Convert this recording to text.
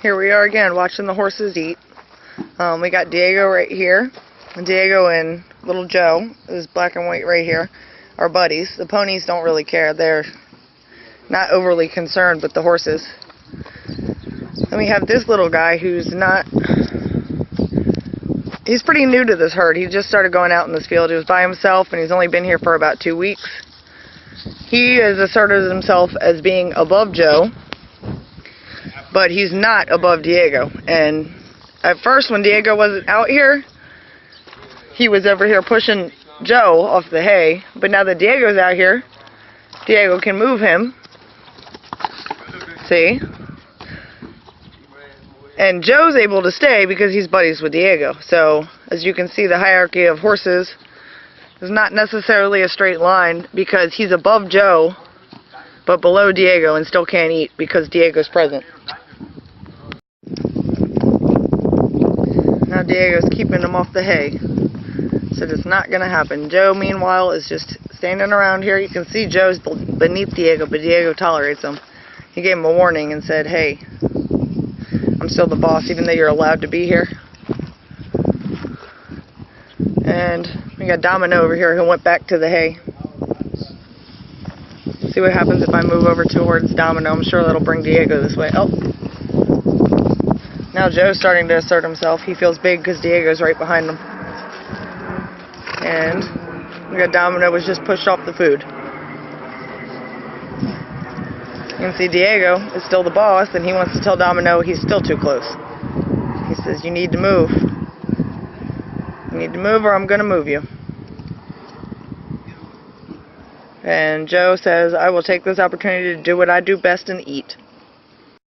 Here we are again, watching the horses eat. We got Diego right here. Diego and little Joe, who's black and white right here, are buddies. The ponies don't really care. They're not overly concerned with the horses. Then we have this little guy who's not... He's pretty new to this herd. He just started going out in this field. He was by himself, and he's only been here for about 2 weeks. He has asserted himself as being above Joe, but he's not above Diego. And at first, when Diego wasn't out here, he was over here pushing Joe off the hay. But now that Diego's out here, Diego can move him. See? And Joe's able to stay because he's buddies with Diego. So, as you can see, the hierarchy of horses is not necessarily a straight line because he's above Joe, but below Diego and still can't eat because Diego's present. Now Diego's keeping him off the hay. So it's not going to happen. Joe, meanwhile, is just standing around here. You can see Joe's beneath Diego, but Diego tolerates him. He gave him a warning and said, hey, I'm still the boss, even though you're allowed to be here. And we got Domino over here who went back to the hay. See what happens if I move over towards Domino. I'm sure that'll bring Diego this way. Oh. Now Joe's starting to assert himself. He feels big because Diego's right behind him. And we got Domino was just pushed off the food. You can see Diego is still the boss, and he wants to tell Domino he's still too close. He says, you need to move. You need to move or I'm going to move you. And Joe says, I will take this opportunity to do what I do best and eat.